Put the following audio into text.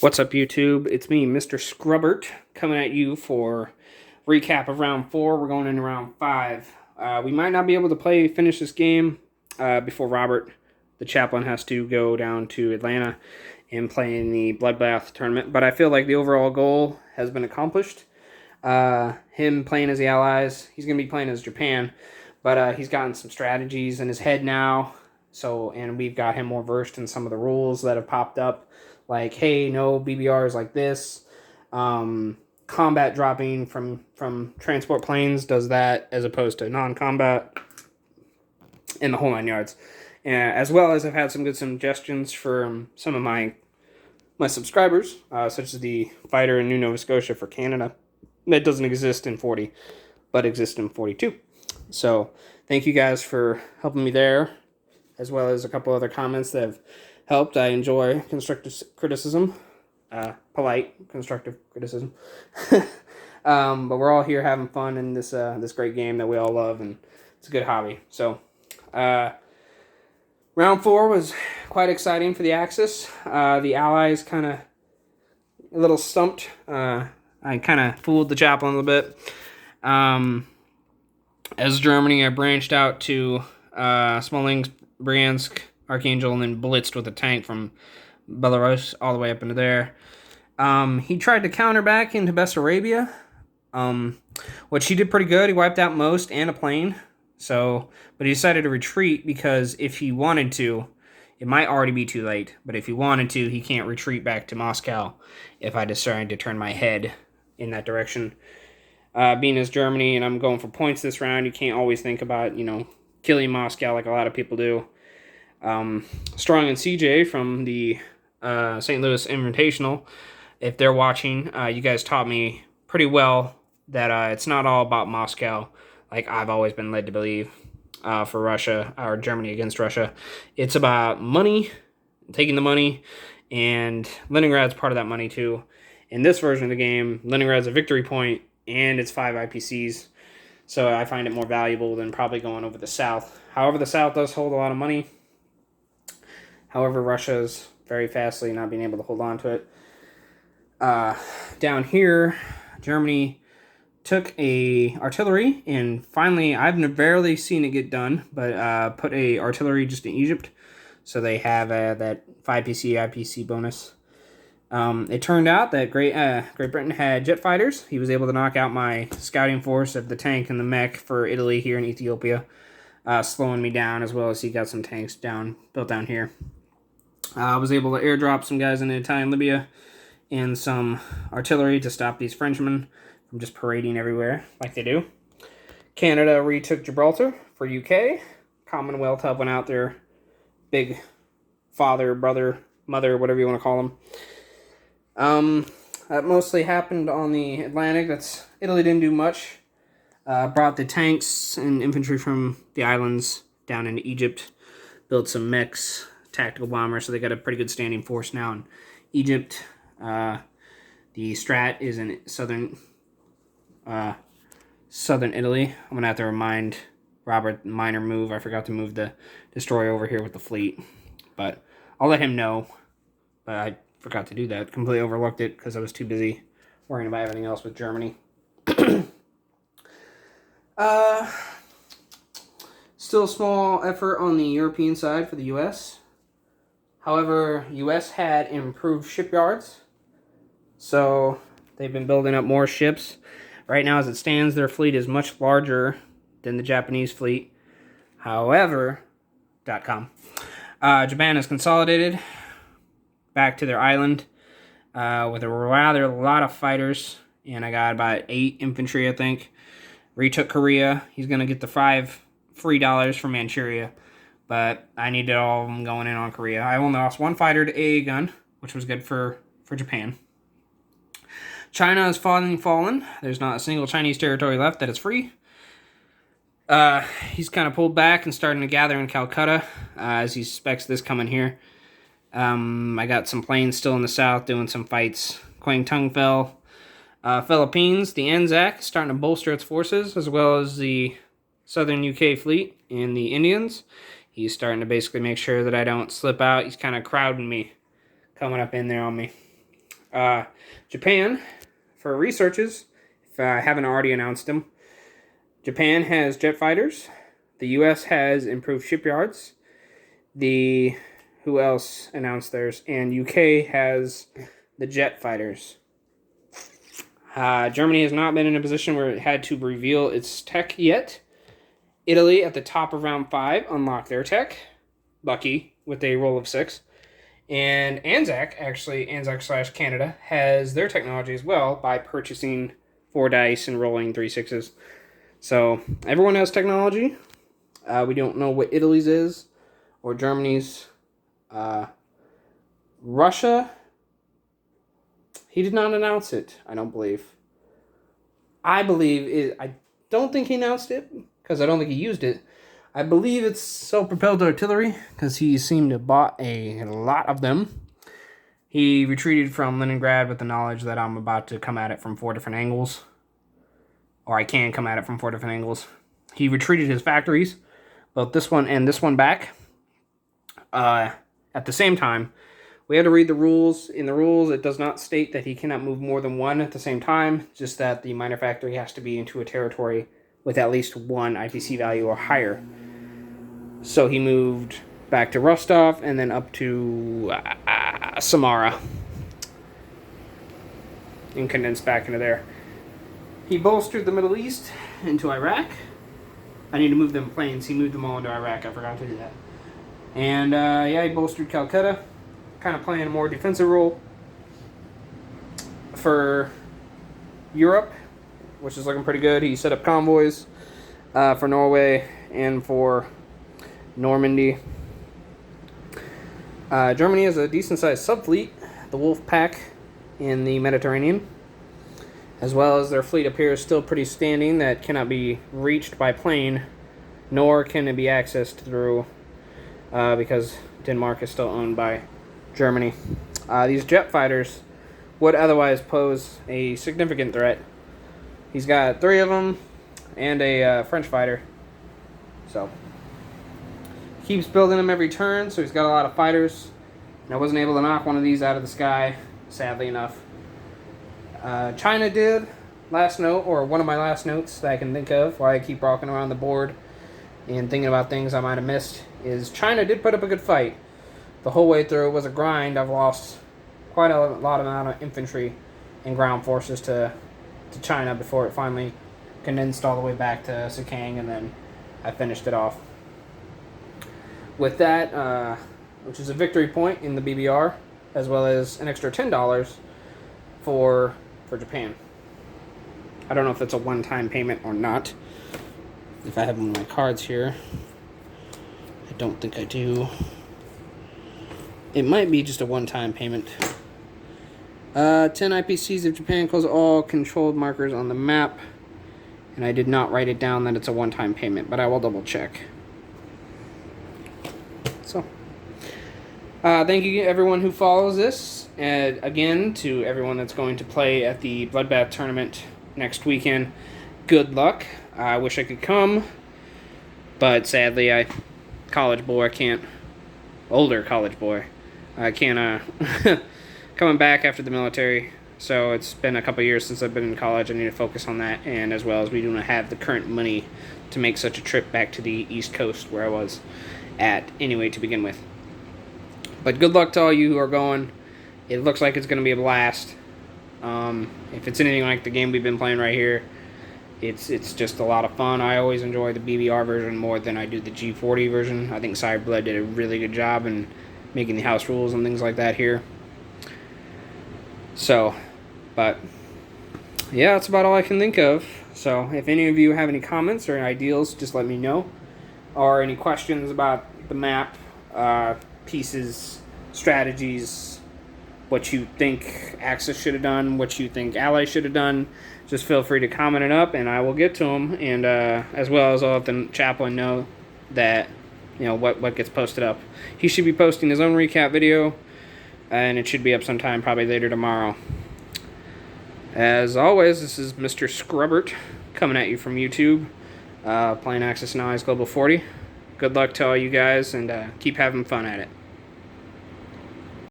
What's up, YouTube? It's me, Mr. Scrubert, coming at you for recap of round 4. We're going into round 5. We might not be able to finish this game before Robert, the Chaplain, has to go down to Atlanta and play in the Bloodbath tournament. But I feel like the overall goal has been accomplished. Him playing as the Allies, he's going to be playing as Japan, but he's gotten some strategies in his head now. And we've got him more versed in some of the rules that have popped up. Like, hey, no BBRs like this. Combat dropping from transport planes does that as opposed to non-combat, in the whole 9 yards. As well as I've had some good suggestions from some of my subscribers, such as the fighter in New Nova Scotia for Canada. That doesn't exist in 40, but exists in 42. So thank you guys for helping me there, as well as a couple other comments that have helped. I enjoy constructive criticism, polite constructive criticism. But we're all here having fun in this great game that we all love, and it's a good hobby. So round 4 was quite exciting for the Axis. The Allies kind of a little stumped. I kind of fooled the Chaplain a little bit. As Germany, I branched out to Smolensk, Bryansk, Archangel, and then blitzed with a tank from Belarus all the way up into there. He tried to counter back into Bessarabia, which he did pretty good. He wiped out most and a plane. But he decided to retreat because if he wanted to, it might already be too late. But if he wanted to, he can't retreat back to Moscow if I decide to turn my head in that direction. Being as Germany and I'm going for points this round, you can't always think about, killing Moscow like a lot of people do. Strong and CJ from the St. Louis Invitational, if they're watching, you guys taught me pretty well that it's not all about Moscow, like I've always been led to believe, for Russia, or Germany against Russia. It's about money, taking the money, and Leningrad's part of that money too. In this version of the game, Leningrad's a victory point, and it's 5 IPCs, so I find it more valuable than probably going over the South. However, the South does hold a lot of money. However, Russia's very fastly not being able to hold on to it. Down here, Germany took a artillery, and finally, I've barely seen it get done, but put a artillery just in Egypt, so they have that 5 PC IPC bonus. It turned out that Great Britain had jet fighters. He was able to knock out my scouting force of the tank and the mech for Italy here in Ethiopia, slowing me down, as well as he got some tanks built down here. I was able to airdrop some guys in Italian Libya and some artillery to stop these Frenchmen from just parading everywhere like they do. Canada retook Gibraltar for UK. Commonwealth helping out their big father, brother, mother, whatever you want to call them. That mostly happened on the Atlantic. Italy didn't do much. Brought the tanks and infantry from the islands down into Egypt. Built some mechs, tactical bombers, so they got a pretty good standing force now in Egypt. The strat is in southern Italy. I'm gonna have to remind Robert, minor move. I forgot to move the destroyer over here with the fleet, but I'll let him know. But I forgot to do that. Completely overlooked it because I was too busy worrying about everything else with Germany. Still a small effort on the European side for the U.S. However, U.S. had improved shipyards, so they've been building up more ships. Right now, as it stands, their fleet is much larger than the Japanese fleet. However, Japan has consolidated back to their island with a lot of fighters, and I got about 8 infantry, I think. Retook Korea. He's going to get the $5 free from Manchuria, but I needed all of them going in on Korea. I only lost 1 fighter to AA gun, which was good for Japan. China has fallen. There's not a single Chinese territory left that is free. He's kind of pulled back and starting to gather in Calcutta as he suspects this coming here. I got some planes still in the south doing some fights. Kwang Tung fell. Philippines, the Anzac, starting to bolster its forces, as well as the southern UK fleet and the Indians. He's starting to basically make sure that I don't slip out. He's kind of crowding me, coming up in there on me. Japan, for researches, if I haven't already announced them, Japan has jet fighters. The U.S. has improved shipyards. Who else announced theirs? And UK has the jet fighters. Germany has not been in a position where it had to reveal its tech yet. Italy, at the top of round 5, unlocked their tech. Lucky, with a roll of 6. And Anzac/Canada, has their technology as well by purchasing 4 dice and rolling 3 6s. So, everyone has technology. We don't know what Italy's is or Germany's. Russia, he did not announce it, I don't believe. I don't think he announced it, because I don't think he used it. I believe it's self-propelled artillery, because he seemed to have bought a lot of them. He retreated from Leningrad with the knowledge that I'm about to come at it from 4 different angles. Or I can come at it from 4 different angles. He retreated his factories, both this one and this one back. At the same time, we had to read the rules. In the rules, it does not state that he cannot move more than 1 at the same time, just that the minor factory has to be into a territory with at least 1 IPC value or higher. So he moved back to Rostov and then up to Samara and condensed back into there. He bolstered the Middle East into Iraq. I need to move them planes. He moved them all into Iraq. I forgot to do that. And he bolstered Calcutta, kind of playing a more defensive role for Europe, which is looking pretty good. He set up convoys for Norway and for Normandy. Germany has a decent-sized subfleet, the Wolf Pack, in the Mediterranean, as well as their fleet appears still pretty standing that cannot be reached by plane, nor can it be accessed through because Denmark is still owned by Germany. These jet fighters would otherwise pose a significant threat. He's got 3 of them and a French fighter. So, keeps building them every turn, so he's got a lot of fighters. And I wasn't able to knock one of these out of the sky, sadly enough. China did, last note, or one of my last notes that I can think of, while I keep walking around the board and thinking about things I might have missed, is China did put up a good fight. The whole way through it was a grind. I've lost quite a lot amount of infantry and ground forces to China before it finally condensed all the way back to Sakang, and then I finished it off. With that, which is a victory point in the BBR, as well as an extra $10 for Japan. I don't know if it's a one-time payment or not. If I have one of my cards here. I don't think I do. It might be just a one-time payment. 10 IPCs if Japan closes all controlled markers on the map. And I did not write it down that it's a one-time payment, but I will double check. So, thank you everyone who follows this. And again, to everyone that's going to play at the Bloodbath tournament next weekend, good luck. I wish I could come, but sadly, college boy, I can't. Older college boy, I can't. Coming back after the military, so it's been a couple years since I've been in college. I need to focus on that, and as well as we do not have the current money to make such a trip back to the East Coast where I was at anyway to begin with. But good luck to all you who are going. It looks like it's going to be a blast. If it's anything like the game we've been playing right here, it's just a lot of fun. I always enjoy the BBR version more than I do the G40 version. I think Cyberblood did a really good job in making the house rules and things like that here. So, but yeah, that's about all I can think of. So if any of you have any comments or ideals, just let me know. Or any questions about the map, pieces, strategies, what you think Axis should have done, what you think Allies should have done, just feel free to comment it up, and I will get to them. And as well as I'll let the Chaplain know that, you know, what gets posted up. He should be posting his own recap video, and it should be up sometime probably later tomorrow. As always, this is Mr. Scrubert coming at you from YouTube, playing Axis and Allies Global 40. Good luck to all you guys, and keep having fun at it.